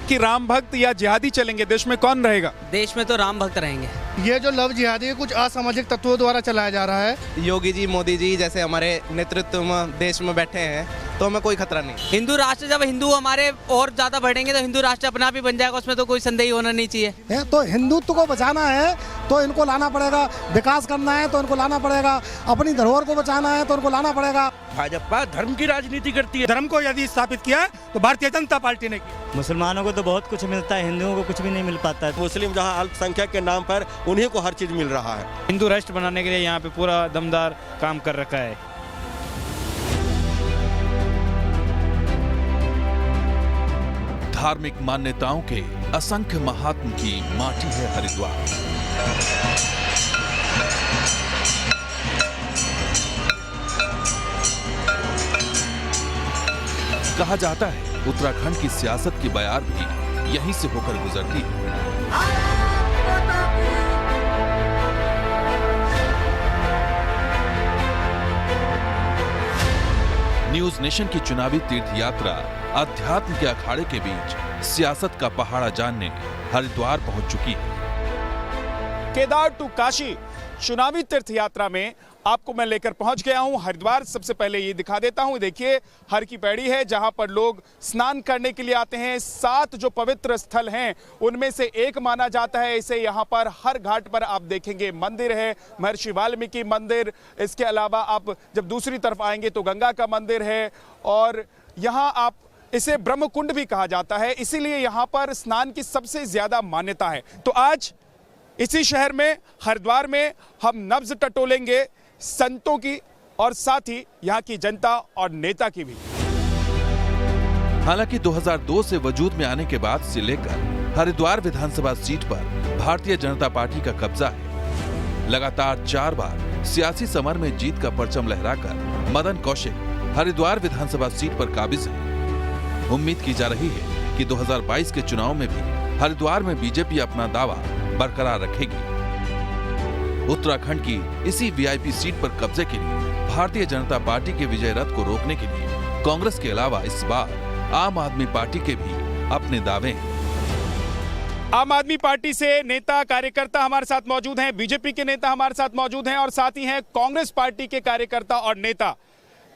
कि राम भक्त या जिहादी चलेंगे, देश में कौन रहेगा? देश में तो राम भक्त रहेंगे। ये जो लव जिहादी है कुछ असामाजिक तत्वों द्वारा चलाया जा रहा है। योगी जी, मोदी जी जैसे हमारे नेतृत्व में देश में बैठे हैं तो हमें कोई खतरा नहीं। हिंदू राष्ट्र, जब हिंदू हमारे और ज्यादा बढ़ेंगे तो हिंदू राष्ट्र अपना भी बन जाएगा, उसमें तो कोई संदेह होना नहीं चाहिए। तो हिंदुत्व को बचाना है तो इनको लाना पड़ेगा, विकास करना है तो इनको लाना पड़ेगा, अपनी धरोहर को बचाना है तो इनको लाना पड़ेगा। भाजपा धर्म की राजनीति करती है। धर्म को यदि स्थापित किया तो भारतीय जनता पार्टी ने किया। मुसलमानों को तो बहुत कुछ मिलता है, हिंदुओं को कुछ भी नहीं मिल पाता है। मुस्लिम जहां अल्पसंख्यक के नाम पर उन्हीं को हर चीज मिल रहा है। हिंदू राष्ट्र बनाने के लिए यहाँ पे पूरा दमदार काम कर रखा है। धार्मिक मान्यताओं के असंख्य महात्म की माटी है हरिद्वार। कहा जाता है उत्तराखंड की सियासत की बयार भी यहीं से होकर गुजरती है। न्यूज नेशन की चुनावी तीर्थ यात्रा अध्यात्म के अखाड़े के बीच सियासत का पहाड़ा जानने हरिद्वार पहुंच चुकी है। केदार टू काशी चुनावी तीर्थ यात्रा में आपको मैं लेकर पहुंच गया हूं हरिद्वार। सबसे पहले ये दिखा देता हूं, देखिए हर की पैड़ी है जहां पर लोग स्नान करने के लिए आते हैं। 7 जो पवित्र स्थल हैं उनमें से एक माना जाता है इसे। यहां पर हर घाट पर आप देखेंगे मंदिर है, महर्षि वाल्मीकि मंदिर। इसके अलावा आप जब दूसरी तरफ आएंगे तो गंगा का मंदिर है और यहाँ आप इसे ब्रह्म कुंड भी कहा जाता है, इसीलिए यहाँ पर स्नान की सबसे ज्यादा मान्यता है। तो आज इसी शहर में हरिद्वार में हम नब्ज टटोलेंगे संतों की और साथ ही यहाँ की जनता और नेता की भी। हालांकि 2002 से वजूद में आने के बाद से लेकर हरिद्वार विधानसभा सीट पर भारतीय जनता पार्टी का कब्जा है। लगातार 4 बार सियासी समर में जीत का परचम लहराकर मदन कौशिक हरिद्वार विधानसभा सीट पर काबिज है। उम्मीद की जा रही है कि 2022 के चुनाव में भी हरिद्वार में बीजेपी अपना दावा बरकरार रखेगी। उत्तराखंड की इसी वीआईपी सीट पर कब्जे के लिए भारतीय जनता पार्टी के विजय रथ को रोकने के लिए कांग्रेस के अलावा इस बार आम आदमी पार्टी के भी अपने दावे हैं। आम आदमी पार्टी से नेता कार्यकर्ता हमारे साथ मौजूद हैं, बीजेपी के नेता हमारे साथ मौजूद हैं और साथ ही हैं कांग्रेस पार्टी के कार्यकर्ता और नेता।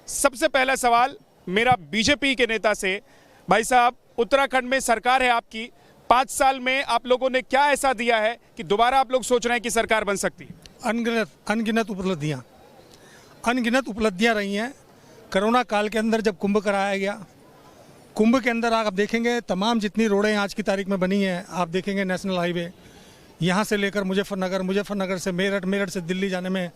सबसे पहला सवाल मेरा बीजेपी के नेता से, भाई साहब उत्तराखंड में सरकार है आपकी, 5 साल में आप लोगों ने क्या ऐसा दिया है कि दोबारा आप लोग सोच रहे हैं कि सरकार बन सकती है? अनगिनत उपलब्धियां रही हैं। कोरोना काल के अंदर जब कुंभ कराया गया, कुंभ के अंदर आप देखेंगे तमाम जितनी रोडें आज की तारीख में बनी हैं, आप देखेंगे नेशनल हाईवे यहाँ से लेकर मुजफ्फरनगर से मेरठ, मेरठ से दिल्ली जाने में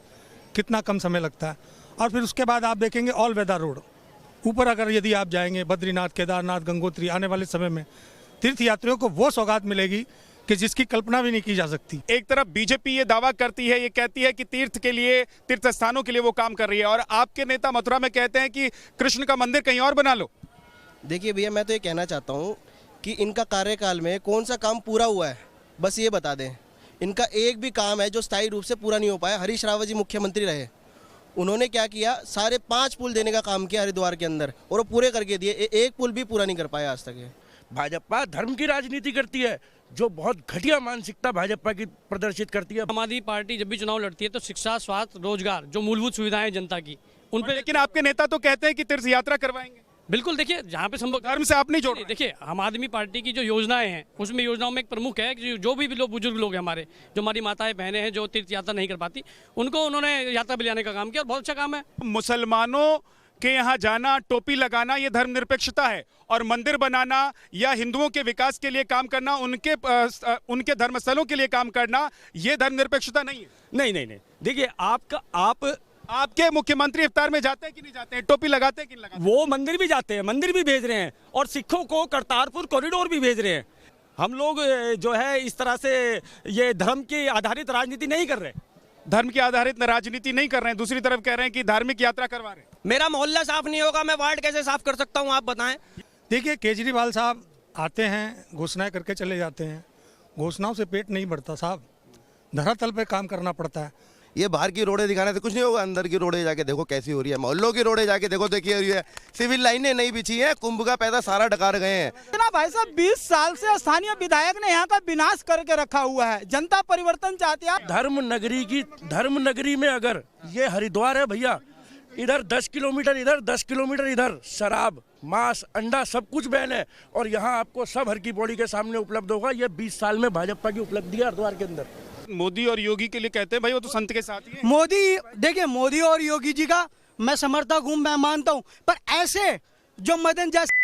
कितना कम समय लगता है। और फिर उसके बाद आप देखेंगे ऑल वेदर रोड ऊपर अगर यदि आप जाएंगे बद्रीनाथ, केदारनाथ, गंगोत्री, आने वाले समय में तीर्थ यात्रियों को वो सौगात मिलेगी कि जिसकी कल्पना भी नहीं की जा सकती। एक तरफ बीजेपी ये दावा करती है, ये कहती है कि तीर्थ के लिए, तीर्थ स्थानों के लिए वो काम कर रही है, और आपके नेता मथुरा में कहते हैं कि कृष्ण का मंदिर कहीं और बना लो। देखिए भैया, मैं तो ये कहना चाहता हूँ कि इनका कार्यकाल में कौन सा काम पूरा हुआ है, बस ये बता दें। इनका एक भी काम है जो स्थायी रूप से पूरा नहीं हो पाया। हरीश रावत जी मुख्यमंत्री रहे, उन्होंने क्या किया, सारे 5 पुल देने का काम किया हरिद्वार के अंदर और वो पूरे करके दिए। एक पुल भी पूरा नहीं कर पाया आज तक। भाजपा धर्म की राजनीति करती है, जो बहुत घटिया मानसिकता भाजपा की प्रदर्शित करती है। आम आदमी पार्टी जब भी चुनाव लड़ती है तो शिक्षा, स्वास्थ्य, रोजगार, जो मूलभूत सुविधाएं जनता की उन पे। लेकिन आपके नेता तो कहते हैं कि तीर्थ यात्रा करवाएंगे। बिल्कुल, देखिए जहाँ पे संभव धर्म से आप नहीं जोड़ रहे। देखिए आम आदमी पार्टी की जो योजनाएं हैं उसमें योजनाओं में एक प्रमुख है कि जो भी लोग, बुजुर्ग लोग हैं हमारे, जो हमारी माताएं बहनें हैं जो तीर्थ यात्रा नहीं कर पाती, उनको उन्होंने यात्रा पे लाने का काम किया और बहुत अच्छा काम है। मुसलमानों के यहाँ जाना, टोपी लगाना, ये धर्मनिरपेक्षता है, और मंदिर बनाना या हिंदुओं के विकास के लिए काम करना, उनके धर्मस्थलों के लिए काम करना, ये धर्मनिरपेक्षता नहीं है। नहीं। देखिए आपके मुख्यमंत्री इफ्तार में जाते हैं कि नहीं जाते हैं, टोपी लगाते हैं कि नहीं लगाते? वो मंदिर भी जाते हैं, मंदिर भी भेज रहे हैं और सिखों को करतारपुर कॉरिडोर भी भेज रहे हैं। हम लोग जो है इस तरह से ये धर्म की आधारित राजनीति नहीं कर रहे। धर्म की आधारित राजनीति नहीं कर रहे हैं, दूसरी तरफ कह रहे हैं कि धार्मिक यात्रा करवा रहे हैं। मेरा मोहल्ला साफ नहीं होगा, मैं वार्ड कैसे साफ कर सकता हूँ, आप बताएं। देखिए केजरीवाल साहब आते हैं, घोषणाएं करके चले जाते हैं। घोषणाओं से पेट नहीं बढ़ता साहब, धरातल पे काम करना पड़ता है। ये बाहर की रोडें दिखाने से कुछ नहीं होगा, अंदर की रोडें जाके देखो कैसी हो रही है, मोहल्लों की रोडें जाके देखो तो क्या हो रही है, सिविल लाइनें नहीं बिछी हैं, कुंभ का पैसा सारा डकार गए हैं। ना भाई साहब 20 साल से स्थानीय विधायक ने यहाँ का विनाश करके रखा हुआ है, जनता परिवर्तन चाहती है। धर्म नगरी में अगर ये हरिद्वार है भैया, इधर 10 किलोमीटर इधर 10 किलोमीटर इधर शराब, मांस, अंडा सब कुछ बैन है, और यहाँ आपको सब हर की पौड़ी के सामने उपलब्ध होगा। ये 20 साल में भाजपा की उपलब्धि है हरिद्वार के अंदर। मोदी और योगी के लिए कहते हैं भाई वो तो संत के साथ ही है। मोदी, देखिए मोदी और योगी जी का मैं समर्थक हूँ, मैं मानता हूँ, पर ऐसे जो मदन जैसे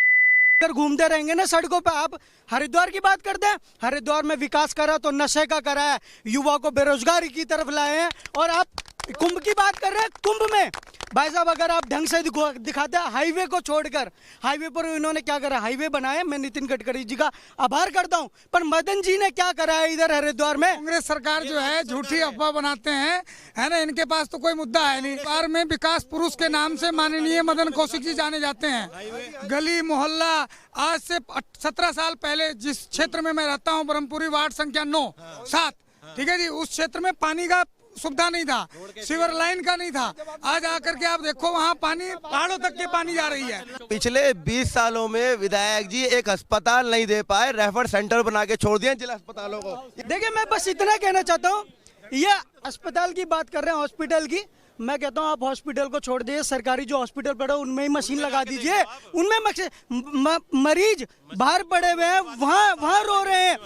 अगर घूमते रहेंगे ना सड़कों पे। आप हरिद्वार की बात करते हैं, हरिद्वार में विकास करा तो नशे का करा है, युवा को बेरोजगारी की तरफ लाए हैं, और आप कुंभ की बात कर रहे हैं। कुंभ में भाई साहब अगर आप ढंग से दिखाते हैं, हाईवे को छोड़कर, हाईवे पर इन्होंने क्या करा, हाईवे बनाए, मैं नितिन गडकरी जी का आभार करता हूं, पर मदन जी ने क्या करा है इधर हरिद्वार में। कांग्रेस सरकार जो है झूठी अफवाह बनाते हैं, है ना, इनके पास तो कोई मुद्दा है नहीं। बिहार में विकास पुरुष के नाम से माननीय मदन कौशिक जी जाने जाते हैं। गली मोहल्ला, आज से 17 साल पहले जिस क्षेत्र में मैं रहता हूँ, ब्रह्मपुरी वार्ड संख्या 9-7, ठीक है जी, उस क्षेत्र में पानी का सुविधा नहीं था, सीवर लाइन का नहीं था। आज आकर के आप देखो वहाँ पानी, पहाड़ों तक के पानी जा रही है। पिछले 20 सालों में विधायक जी एक अस्पताल नहीं दे पाए, रेफर सेंटर बना के छोड़ दिए जिला अस्पतालों को। देखिए मैं बस इतना कहना चाहता हूँ, ये अस्पताल की बात कर रहे हैं, हॉस्पिटल की, मैं कहता हूँ आप हॉस्पिटल को छोड़ दीजिए, सरकारी जो हॉस्पिटल पड़े उनमें ही मशीन लगा दीजिए, उनमें मरीज बाहर पड़े हुए हैं, वहाँ रो रहे हैं।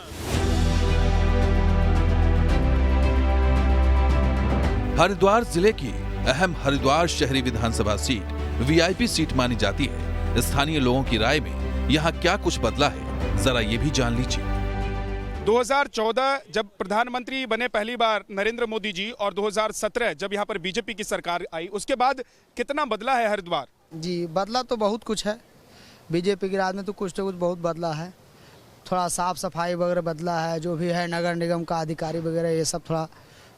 हरिद्वार जिले की अहम हरिद्वार शहरी विधानसभा सीट वीआईपी सीट मानी जाती है। स्थानीय लोगों की राय में यहाँ क्या कुछ बदला है, जरा ये भी जान लीजिए। 2014 जब प्रधानमंत्री बने पहली बार नरेंद्र मोदी जी, और 2017 जब यहाँ पर बीजेपी की सरकार आई, उसके बाद कितना बदला है हरिद्वार? जी बदला तो बहुत कुछ है, बीजेपी के राज में तो कुछ बहुत बदला है। थोड़ा साफ सफाई वगैरह बदला है, जो भी है नगर निगम का अधिकारी वगैरह ये सब थोड़ा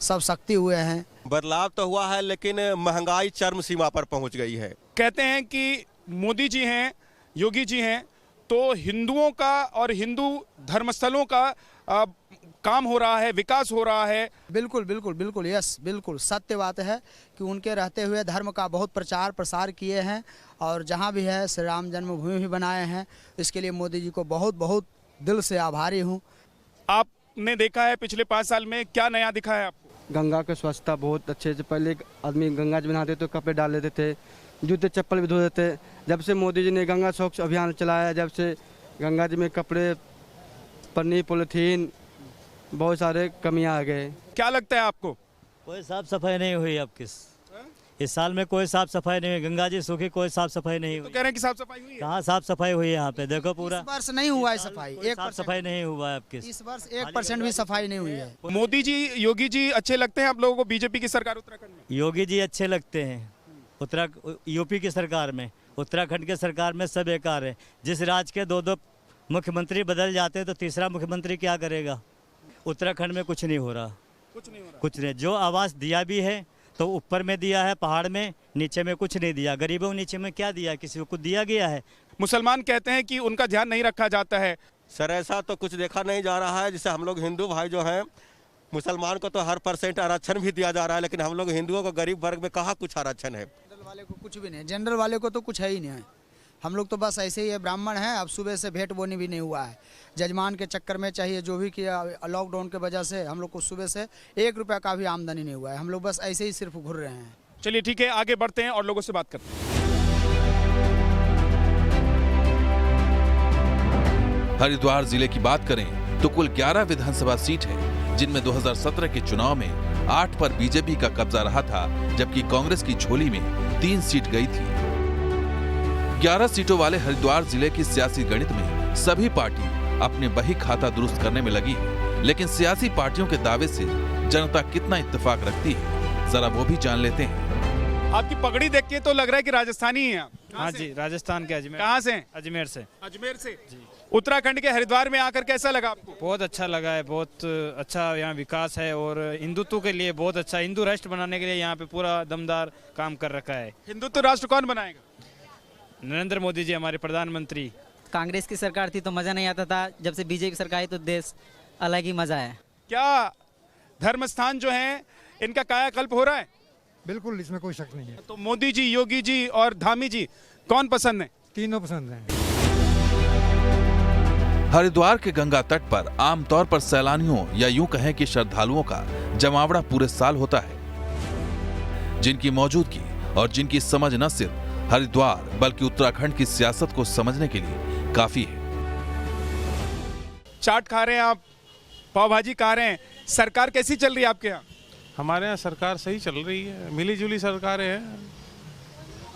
सब सख्ती हुए हैं। बदलाव तो हुआ है, लेकिन महंगाई चरम सीमा पर पहुंच गई है। कहते हैं कि मोदी जी हैं, योगी जी हैं, तो हिंदुओं का और हिंदू धर्मस्थलों का काम हो रहा है, विकास हो रहा है। बिल्कुल बिल्कुल बिल्कुल, यस बिल्कुल सत्य बात है कि उनके रहते हुए धर्म का बहुत प्रचार प्रसार किए हैं, और जहां भी है श्री राम जन्मभूमि भी बनाए हैं। इसके लिए मोदी जी को बहुत बहुत दिल से आभारी हूँ। आपने देखा है पिछले 5 साल में क्या नया दिखा है आपको? गंगा की स्वच्छता बहुत अच्छे से, पहले एक आदमी गंगा जी नहाते तो कपड़े डाल लेते थे, जूते चप्पल भी धो देते। जब से मोदी जी ने गंगा स्वच्छ अभियान चलाया, जब से गंगा जी में कपड़े, पन्नी, पॉलीथीन, बहुत सारे कमियां आ गए। क्या लगता है आपको? कोई साफ सफाई नहीं हुई अब इस साल में, कोई साफ सफाई नहीं हुई। गंगा जी सूखी, कोई साफ सफाई नहीं हुई। तो कह रहे हैं कि साफ सफाई हुई है? कहाँ साफ सफाई हुई है यहाँ पे, देखो पूरा। इस वर्ष नहीं हुआ है सफाई, साफ सफाई नहीं हुआ है आपके इस वर्ष 1% भी सफाई नहीं हुई है। मोदी जी, योगी जी अच्छे लगते हैं आप लोगों को? बीजेपी की सरकार उत्तराखंड में, योगी जी अच्छे लगते हैं। यूपी की सरकार में, उत्तराखंड के सरकार में सब बेकार है। जिस राज्य के 2-2 मुख्यमंत्री बदल जाते हैं तो तीसरा मुख्यमंत्री क्या करेगा? उत्तराखंड में कुछ नहीं हो रहा, कुछ नहीं। जो आवास दिया भी है तो ऊपर में दिया है, पहाड़ में, नीचे में कुछ नहीं दिया। गरीबों नीचे में क्या दिया? किसी को कुछ दिया गया है? मुसलमान कहते हैं कि उनका ध्यान नहीं रखा जाता है। सर ऐसा तो कुछ देखा नहीं जा रहा है। जिससे हम लोग हिंदू भाई जो हैं, मुसलमान को तो हर % आरक्षण भी दिया जा रहा है, लेकिन हम लोग हिंदुओं को, गरीब वर्ग में कहाँ कुछ आरक्षण है? जनरल वाले को कुछ भी नहीं, जनरल वाले को तो कुछ है ही नहीं है। हम लोग तो बस ऐसे ही है, ब्राह्मण हैं। अब सुबह से भेंट बोनी भी नहीं हुआ है, जजमान के चक्कर में चाहिए जो भी किया। लॉकडाउन के वजह से हम लोग को सुबह से 1 रुपया का भी आमदनी नहीं हुआ है। हम लोग बस ऐसे ही सिर्फ घूर रहे हैं। चलिए ठीक है, आगे बढ़ते हैं और लोगों से बात करते हैं। हरिद्वार जिले की बात करें तो कुल 11 विधानसभा सीट है, जिनमें 2017 के चुनाव में 8 पर बीजेपी का कब्जा रहा था, जबकि कांग्रेस की झोली में 3 सीट गई थी। 11 सीटों वाले हरिद्वार जिले की सियासी गणित में सभी पार्टी अपने बही खाता दुरुस्त करने में लगी है, लेकिन सियासी पार्टियों के दावे से जनता कितना इत्तेफाक रखती है, जरा वो भी जान लेते हैं। आपकी पगड़ी देख के तो लग रहा है कि राजस्थानी है आप। हाँ जी, राजस्थान के अजमेर। कहाँ से? अजमेर से। अजमेर से जी। उत्तराखंड के हरिद्वार में आकर कैसा लगा आपको? बहुत अच्छा लगा है, बहुत अच्छा यहाँ विकास है, और हिंदुत्व के लिए बहुत अच्छा, हिंदू राष्ट्र बनाने के लिए यहाँ पे पूरा दमदार काम कर रखा है। हिंदुत्व राष्ट्र कौन बनाएगा? नरेंद्र मोदी जी हमारे प्रधानमंत्री। कांग्रेस की सरकार थी तो मज़ा नहीं आता था, जब से बीजेपी सरकार आई तो देश अलग ही मज़ा है। क्या धर्म स्थान जो हैं इनका कायाकल्प हो रहा है? बिल्कुल, इसमें कोई शक नहीं है। तो मोदी जी, योगी जी और धामी जी कौन पसंद है? तीनों पसंद हैं। हरिद्वार के गंगा तट पर आमतौर पर सैलानियों या यूं कहें कि श्रद्धालुओं का जमावड़ा पूरे साल होता है, जिनकी मौजूदगी और जिनकी समझ न सिर्फ हरिद्वार बल्कि उत्तराखंड की सियासत को समझने के लिए काफी है। चाट खा रहे हैं आप, पाव भाजी खा रहे हैं, सरकार कैसी चल रही है आपके यहाँ? हमारे यहाँ सरकार सही चल रही है, मिली जुली सरकारें हैं।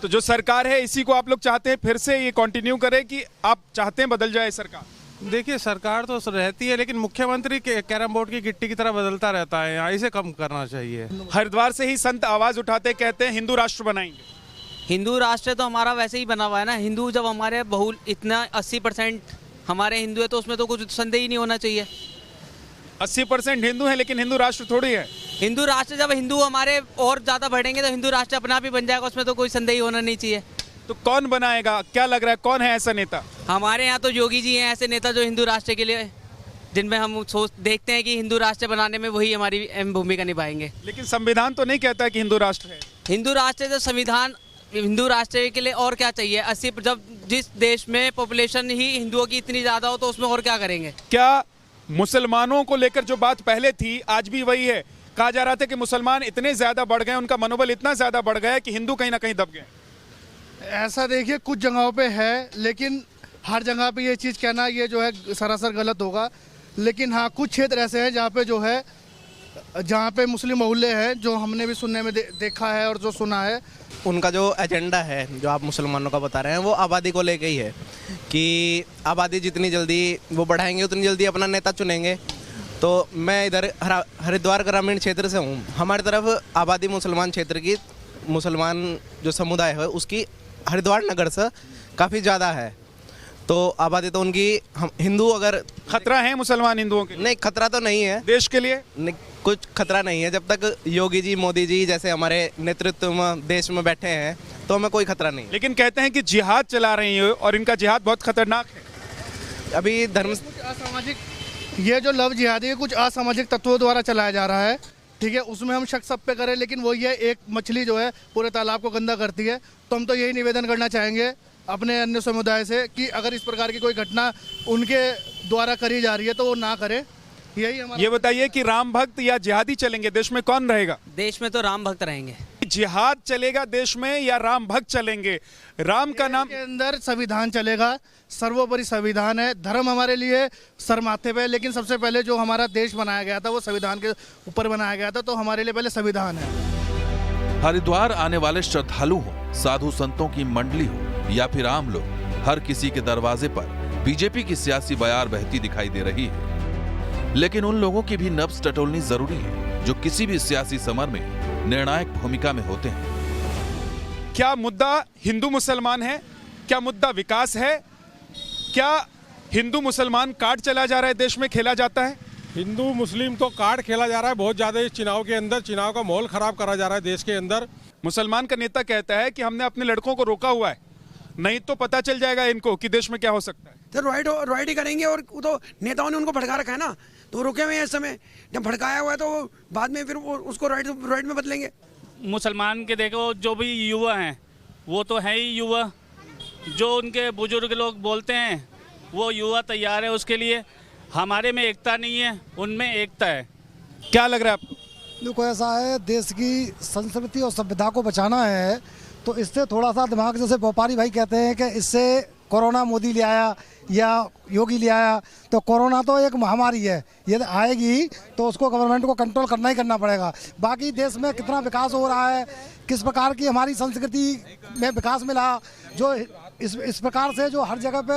तो जो सरकार है इसी को आप लोग चाहते हैं फिर से ये कंटिन्यू करे कि आप चाहते हैं बदल जाए सरकार? देखिए, सरकार तो रहती है लेकिन मुख्यमंत्री कैरम बोर्ड की गिट्टी की तरह बदलता रहता है, यहाँ इसे कम करना चाहिए। हरिद्वार से ही संत आवाज उठाते कहते हैं हिंदू राष्ट्र बनाएंगे। हिंदू राष्ट्र तो हमारा वैसे ही बना हुआ है ना। हिंदू जब हमारे बहुल इतना 80% हमारे हिंदू है तो उसमें तो कुछ संदेह ही नहीं होना चाहिए। 80% हिंदू है लेकिन हिंदू राष्ट्र थोड़ी है। हिंदू राष्ट्र जब हिंदू हमारे और ज़्यादा बढ़ेंगे तो हिंदू राष्ट्र अपना आप ही बन जाएगा, उसमें तो कोई संदेह ही होना नहीं चाहिए। तो कौन बनाएगा, क्या लग रहा है, कौन है ऐसा नेता? हमारे यहाँ तो योगी जी हैं ऐसे नेता जो हिंदू राष्ट्र के लिए, जिनमें हम देखते हैं कि हिंदू राष्ट्र बनाने में वही हमारी अहम भूमिका निभाएंगे। लेकिन संविधान तो नहीं कहता है कि हिंदू राष्ट्र है। हिंदू राष्ट्र जो संविधान, हिंदू राष्ट्र के लिए और क्या चाहिए? 80 जब जिस देश में पॉपुलेशन ही हिंदुओं की इतनी ज़्यादा हो तो उसमें और क्या करेंगे? क्या मुसलमानों को लेकर जो बात पहले थी आज भी वही है? कहा जा रहा था कि मुसलमान इतने ज्यादा बढ़ गए, उनका मनोबल इतना ज्यादा बढ़ गया कि हिंदू कहीं ना कहीं दब गए। ऐसा देखिए कुछ जगहों पे है, लेकिन हर जगह पे ये चीज़ कहना ये जो है सरासर गलत होगा। लेकिन हाँ, कुछ क्षेत्र ऐसे हैं जहाँ पे जो है, जहाँ पे मुस्लिम मोहल्ले हैं, जो हमने भी सुनने में देखा है और जो सुना है। उनका जो एजेंडा है जो आप मुसलमानों का बता रहे हैं वो आबादी को लेके ही है कि आबादी जितनी जल्दी वो बढ़ाएंगे उतनी जल्दी अपना नेता चुनेंगे। तो मैं इधर हरिद्वार ग्रामीण क्षेत्र से हूँ, हमारी तरफ आबादी मुसलमान क्षेत्र की, मुसलमान जो समुदाय है उसकी हरिद्वार नगर से काफ़ी ज़्यादा है। तो आबादी तो उनकी, हम हिंदू अगर खतरा है मुसलमान हिंदुओं के? नहीं, खतरा तो नहीं है देश के लिए, नहीं कुछ खतरा नहीं है। जब तक योगी जी, मोदी जी जैसे हमारे नेतृत्व में देश में बैठे हैं तो हमें कोई खतरा नहीं। लेकिन कहते हैं कि जिहाद चला रही है और इनका जिहाद बहुत खतरनाक है। अभी धर्म असामाजिक, ये जो लव जिहादी है कुछ असामाजिक तत्वों द्वारा चलाया जा रहा है, ठीक है। उसमें हम शक सब पे करें, लेकिन वो ये एक मछली जो है पूरे तालाब को गंदा करती है। तो हम तो यही निवेदन करना चाहेंगे अपने अन्य समुदाय से कि अगर इस प्रकार की कोई घटना उनके द्वारा करी जा रही है तो वो ना करें। यही हमारा। ये बताइए कि राम भक्त या जिहादी चलेंगे, देश में कौन रहेगा? देश में तो राम भक्त रहेंगे। जिहाद चलेगा देश में या राम भक्त चलेंगे? राम का नाम के अंदर संविधान चलेगा, सर्वोपरि संविधान है। धर्म हमारे लिए सर माथे पे, लेकिन सबसे पहले जो हमारा देश बनाया गया था वो संविधान के ऊपर बनाया गया था, तो हमारे लिए पहले संविधान है। हरिद्वार आने वाले श्रद्धालु हो, साधु संतों की मंडली हो या फिर आम लोग, हर किसी के दरवाजे पर बीजेपी की सियासी बयार बहती दिखाई दे रही है। लेकिन उन लोगों की भी नब्ज टटोलनी जरूरी है जो किसी भी सियासी समर में निर्णायक भूमिका में होते हैं। क्या मुद्दा हिंदू मुसलमान है? क्या मुद्दा विकास है? क्या हिंदू मुसलमान कार्ड चला जा रहा है, देश में खेला जाता है? हिंदू मुस्लिम तो कार्ड खेला जा रहा है बहुत ज़्यादा इस चुनाव के अंदर। चुनाव का माहौल खराब करा जा रहा है देश के अंदर। मुसलमान का नेता कहता है कि हमने अपने लड़कों को रोका हुआ है, नहीं तो पता चल जाएगा इनको कि देश में क्या हो सकता है। तो राइट ही करेंगे, और तो नेताओं ने उनको भड़का रखा है ना, तो रुके हुए हैं इस समय। जब भड़काया हुआ है तो बाद में फिर उसको राइट में बदलेंगे। मुसलमान के देखो जो भी युवा हैं वो तो है ही युवा, जो उनके बुजुर्ग लोग बोलते हैं वो युवा तैयार है उसके लिए। हमारे में एकता नहीं है, उनमें एकता है। क्या लग रहा है आपको? देखो ऐसा है, देश की संस्कृति और सभ्यता को बचाना है तो इससे थोड़ा सा दिमाग, जैसे व्यापारी भाई कहते हैं कि इससे कोरोना मोदी ले आया या योगी ले आया, तो कोरोना तो एक महामारी है, ये आएगी तो उसको गवर्नमेंट को कंट्रोल करना ही करना पड़ेगा। बाकी देश में कितना विकास हो रहा है, किस प्रकार की हमारी संस्कृति में विकास मिला, जो इस प्रकार से जो हर जगह पे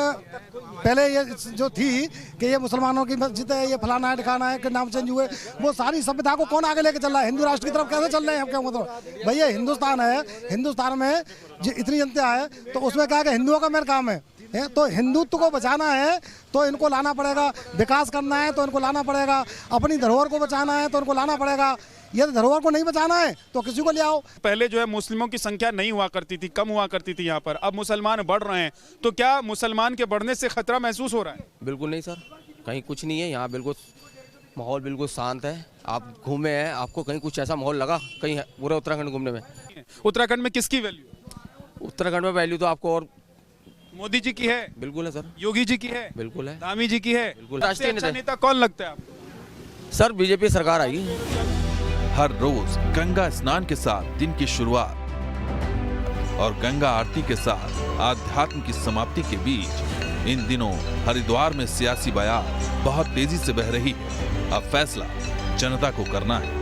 पहले ये जो थी कि ये मुसलमानों की मस्जिद है, ये फलाना है ठिकाना है, के नाम चेंज हुए, वो सारी सभ्यता को कौन आगे लेके चल रहा है? हिंदू राष्ट्र की तरफ कैसे चल रहे हैं हम? क्या मतलब भैया हिंदुस्तान है, हिंदुस्तान में इतनी जनता है तो उसमें क्या है कि हिंदुओं का मेरा काम है, तो हिंदुत्व को बचाना है तो इनको लाना पड़ेगा, विकास करना है तो इनको लाना पड़ेगा, अपनी धरोहर को बचाना है तो इनको लाना पड़ेगा। यदि धरोहर को नहीं बचाना है तो किसी को ले आओ। पहले जो है मुस्लिमों की संख्या नहीं हुआ करती थी, कम हुआ करती थी यहाँ पर, अब मुसलमान बढ़ रहे हैं, तो क्या मुसलमान के बढ़ने से खतरा महसूस हो रहा है? बिल्कुल नहीं सर, कहीं कुछ नहीं है यहाँ, बिल्कुल माहौल बिल्कुल शांत है। आप घूमे हैं, आपको कहीं कुछ ऐसा माहौल लगा कहीं पूरे उत्तराखंड घूमने में? उत्तराखंड में किसकी वैल्यू? उत्तराखंड में वैल्यू तो आपको और मोदी जी की है। बिल्कुल है सर। योगी जी की है। बिल्कुल है। धामी जी की है। बिल्कुल। सबसे राष्ट्रीय अच्छा नेता कौन लगता है आपको? सर बीजेपी सरकार आई। हर रोज गंगा स्नान के साथ दिन की शुरुआत और गंगा आरती के साथ आध्यात्म की समाप्ति के बीच इन दिनों हरिद्वार में सियासी बयान बहुत तेजी से बह रही है। अब फैसला जनता को करना है।